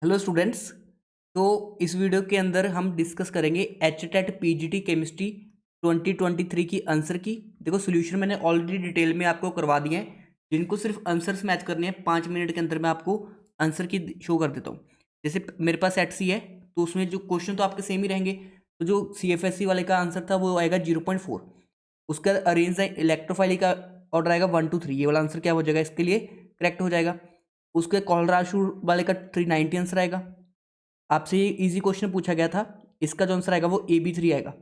Hello students. तो इस video के अंदर हम डिस्कस करेंगे एचटेट पीजीटी केमिस्ट्री 2023 की आंसर की। देखो सोल्यूशन मैंने ऑलरेडी डिटेल में आपको करवा दिए हैं। जिनको सिर्फ आंसर्स मैच करने हैं 5 मिनट के अंदर मैं आपको आंसर की शो कर देता हूँ। जैसे मेरे पास सेट सी है तो उसमें जो क्वेश्चन तो आपके सेम ही रहेंगे। तो जो CFSC वाले का आंसर था वो आएगा 0.4। उसका अरेंज इलेक्ट्रोफाइली का ऑर्डर आएगा 1 to 3। ये वाला आंसर क्या हो जाएगा, इसके लिए करेक्ट हो जाएगा। उसके कॉलराशु वाले का 390 आंसर आएगा। आपसे ये इजी क्वेश्चन पूछा गया था, इसका जो आंसर आएगा वो AB3 आएगा।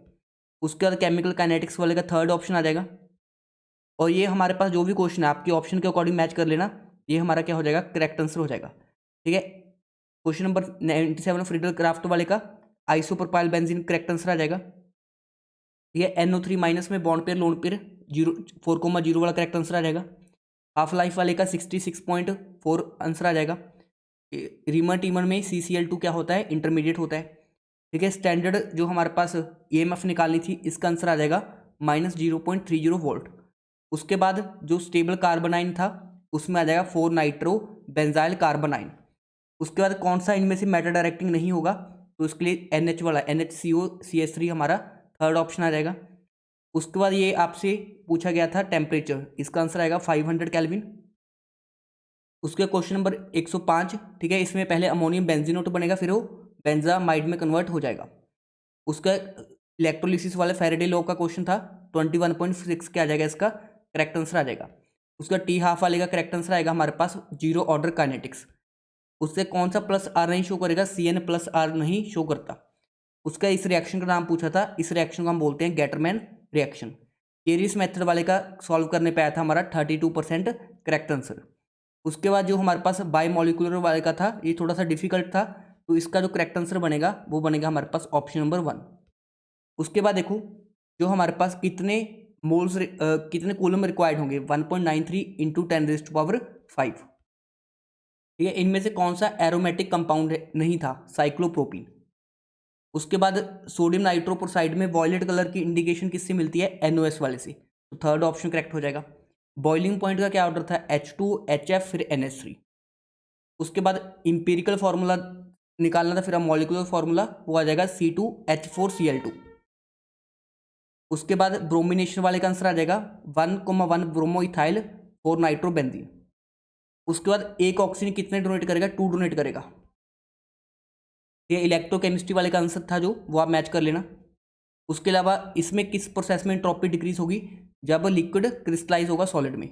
उसके बाद केमिकल काइनेटिक्स वाले का थर्ड ऑप्शन आ जाएगा। और ये हमारे पास जो भी क्वेश्चन है आपके ऑप्शन के अकॉर्डिंग मैच कर लेना, ये हमारा क्या हो जाएगा, करेक्ट आंसर हो जाएगा। ठीक है। क्वेश्चन नंबर 97 फ्रीडल क्राफ्ट वाले का आइसोप्रोपाइल बेंजीन करेक्ट आंसर आ जाएगा। ये NO3 माइनस में बॉन्ड पेयर लोन पेयर 4,0 वाला करेक्ट आंसर आ जाएगा। हाफ लाइफ वाले का 66.4 आंसर आ जाएगा। रीमन टीमन में CCl2 क्या होता है, इंटरमीडिएट होता है। ठीक है। स्टैंडर्ड जो हमारे पास EMF निकालनी थी, इसका आंसर आ जाएगा -0.30 वोल्ट। उसके बाद जो स्टेबल कार्बोनाइन था उसमें आ जाएगा 4 नाइट्रो बेंजाइल कार्बोनाइन। उसके बाद कौन सा इनमें से मेटल डायरेक्टिंग नहीं होगा, तो इसके लिए NH वाला NHCOCH3 हमारा थर्ड ऑप्शन आ जाएगा। उसके बाद ये आपसे पूछा गया था टेम्परेचर, इसका आंसर आएगा 500 केल्विन। उसके क्वेश्चन नंबर 105। ठीक है। इसमें पहले अमोनियम बेंजीनोट बनेगा, फिर वो बेंजामाइड में कन्वर्ट हो जाएगा। उसका इलेक्ट्रोलिसिस वाले फैराडे लॉ का क्वेश्चन था, 21.6 क्या आ जाएगा, इसका करेक्ट आंसर आ जाएगा। उसका टी हाफ वाले का करेक्ट आंसर आएगा हमारे पास जीरो ऑर्डर काइनेटिक्स। उससे कौन सा प्लस R नहीं शो करेगा, CN+R नहीं शो करता। उसका इस रिएक्शन का नाम पूछा था, इस रिएक्शन को हम बोलते हैं गेटरमैन रिएक्शन। केरिस मेथड वाले का सॉल्व करने पे आया था हमारा 32% करेक्ट आंसर। उसके बाद जो हमारे पास बायोमोलिकुलर वाले का था, ये थोड़ा सा डिफिकल्ट था, तो इसका जो करेक्ट आंसर बनेगा वो बनेगा हमारे पास ऑप्शन नंबर 1। उसके बाद देखो जो हमारे पास कितने मोल्स कितने कूलम रिक्वायर्ड होंगे, 1.93 इंटू 10⁵ ठीक है। इनमें से कौन सा एरोमेटिक कंपाउंड नहीं था, साइक्लोप्रोपीन। उसके बाद सोडियम नाइट्रोपोसाइड में वॉयलेट कलर की इंडिकेशन किससे मिलती है, NOS वाले से, तो थर्ड ऑप्शन करेक्ट हो जाएगा। बॉइलिंग पॉइंट का क्या ऑर्डर था, H2 HF फिर NH3। उसके बाद इंपेरिकल फार्मूला निकालना था, फिर हम मॉलिकुलर फार्मूला, वो आ जाएगा C2H4Cl2। उसके बाद ब्रोमिनेशन वाले का आंसर आ जाएगा 1,1 ब्रोमो इथाइल 4 नाइट्रोबेंजीन। उसके बाद एक ऑक्सीजन कितने डोनेट करेगा, 2 डोनेट करेगा। ये इलेक्ट्रोकेमिस्ट्री वाले का आंसर था जो, वो आप मैच कर लेना। उसके अलावा इसमें किस प्रोसेस में एंट्रोपी डिक्रीज होगी, जब लिक्विड क्रिस्टलाइज होगा सॉलिड में।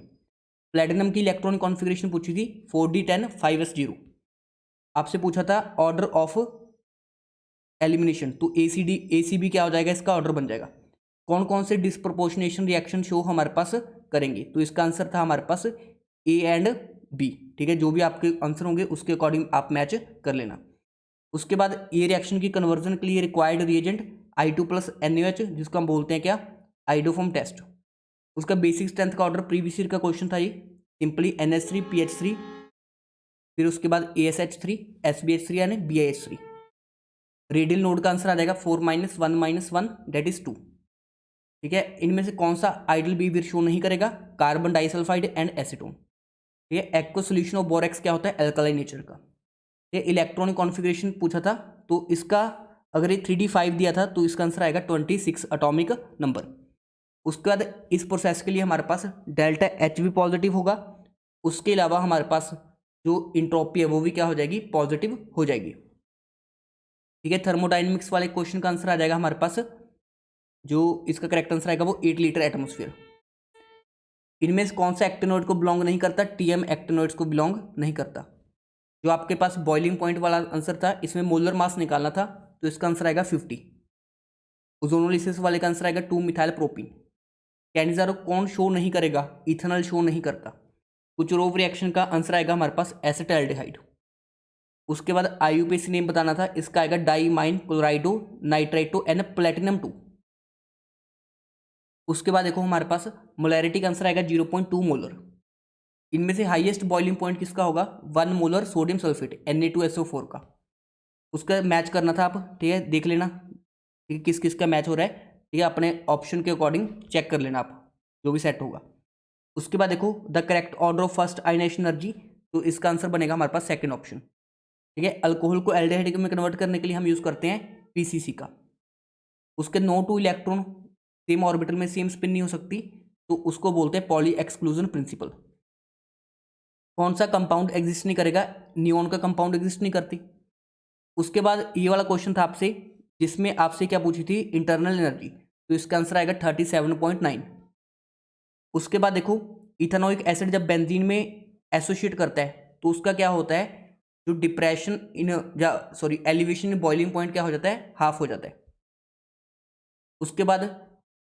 प्लेटिनम की इलेक्ट्रॉनिक कॉन्फ़िगरेशन पूछी थी 4D10 5s0। आपसे पूछा था ऑर्डर ऑफ एलिमिनेशन, तो ACB क्या हो जाएगा, इसका ऑर्डर बन जाएगा। कौन कौन से डिस्प्रोपोर्शनेशन रिएक्शन शो हमारे पास करेंगे, तो इसका आंसर था हमारे पास A एंड B। ठीक है। जो भी आपके आंसर होंगे उसके अकॉर्डिंग आप मैच कर लेना। उसके बाद ये रिएक्शन की कन्वर्जन के लिए रिक्वायर्ड रिएजेंट I2+NaOH, जिसको हम बोलते हैं क्या, आइडोफॉर्म टेस्ट। उसका बेसिक स्ट्रेंथ का ऑर्डर प्रीवियस ईयर का क्वेश्चन था ये, सिंपली NH3PH3, फिर उसके बाद ASH3 SBH3 यानी BiH3। रेडियल नोड का आंसर आ जाएगा 4 - 1 - 1 दैट इज 2। ठीक है। इनमें से कौन सा आइडल बिहेवियर शो नहीं करेगा, कार्बन डाइसल्फाइड एंड एसीटोन। ठीक है। एक्व सोल्यूशन ऑफ बोरेक्स क्या होता है, एल्कलाइन नेचर का। ये इलेक्ट्रॉनिक कॉन्फ़िगरेशन पूछा था, तो इसका अगर ये 3D5 दिया था तो इसका आंसर आएगा 26 एटॉमिक नंबर। उसके बाद इस प्रोसेस के लिए हमारे पास डेल्टा H भी पॉजिटिव होगा। उसके अलावा हमारे पास जो इंट्रोपी है वो भी क्या हो जाएगी, पॉजिटिव हो जाएगी। ठीक है। थर्मोडाइनमिक्स वाले क्वेश्चन का आंसर आ जाएगा हमारे पास, जो इसका करेक्ट आंसर आएगा वो 8 लीटर एटमोस्फियर। इनमें से कौन सा एक्टिनोइड को बिलोंग नहीं करता, TM एक्टिनोइड्स को बिलोंग नहीं करता। जो आपके पास बॉइलिंग पॉइंट वाला आंसर था, इसमें मोलर मास निकालना था, तो इसका आंसर आएगा 50। ओजोनोलिसिस वाले का आंसर आएगा 2 मिथाइल प्रोपीन। कैनिजारो कौन शो नहीं करेगा, इथेनॉल शो नहीं करता। कुचरोव रिएक्शन का आंसर आएगा हमारे पास एसिटाल्डिहाइड। उसके बाद IUPAC नेम बताना था, इसका आएगा डाइमाइन क्लोराइडो नाइट्राइटो एन प्लेटिनम 2। उसके बाद देखो हमारे पास मोलैरिटी का आंसर आएगा 0.2 मोलर। इनमें से हाईएस्ट बॉइलिंग पॉइंट किसका होगा, 1 मोलर सोडियम सल्फेट Na2SO4 का। उसका मैच करना था आप, ठीक है, देख लेना ठीक है किस किस का मैच हो रहा है। ठीक है। अपने ऑप्शन के अकॉर्डिंग चेक कर लेना आप, जो भी सेट होगा। उसके बाद देखो the correct order of first ionization energy, तो इसका आंसर बनेगा हमारे पास सेकंड ऑप्शन। ठीक है। अल्कोहल को एल्डिहाइड में कन्वर्ट करने के लिए हम यूज़ करते हैं पीसीसी का। उसके no two electron same orbital में सेम स्पिन नहीं हो सकती, तो उसको बोलते हैं पॉली एक्सक्लूजन प्रिंसिपल। कौन सा कंपाउंड एग्जिस्ट नहीं करेगा? नियोन का कंपाउंड एग्जिस्ट नहीं करती। उसके बाद ये वाला क्वेश्चन था आपसे, जिसमें आपसे क्या पूछी थी? Internal energy. तो इसका आंसर आएगा 37.9। उसके बाद देखो, इथेनोइक एसिड जब बेंजीन में एसोसिएट करता है तो उसका क्या होता है? जो depression in elevation in boiling point क्या हो जाता है? हाफ हो जाता है। उसके बाद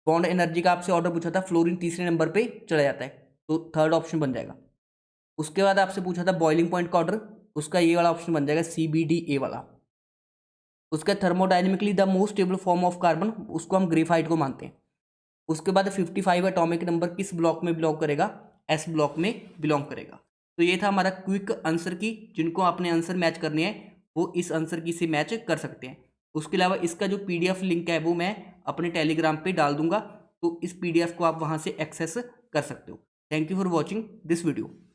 बॉन्ड एनर्जी का आपसे ऑर्डर पूछा था, फ्लोरीन तीसरे नंबर पे चला जाता है, तो थर्ड ऑप्शन बन जाएगा। उसके बाद आपसे पूछा था बॉइलिंग पॉइंट का ऑर्डर, उसका ये वाला ऑप्शन बन जाएगा CBDA वाला। उसका thermodynamically the most stable form of carbon, उसको हम ग्रेफाइट को मानते हैं। उसके बाद 55 एटॉमिक नंबर किस ब्लॉक में बिलोंग करेगा? S ब्लॉक में बिलोंग करेगा। तो ये था हमारा क्विक आंसर की। जिनको आपने आंसर मैच करने हैं वो इस आंसर की से मैच कर सकते हैं। उसके अलावा इसका जो PDF लिंक है वो मैं अपने टेलीग्राम पे डाल दूंगा, तो इस PDF को आप वहाँ से एक्सेस कर सकते हो। Thank you for watching this video.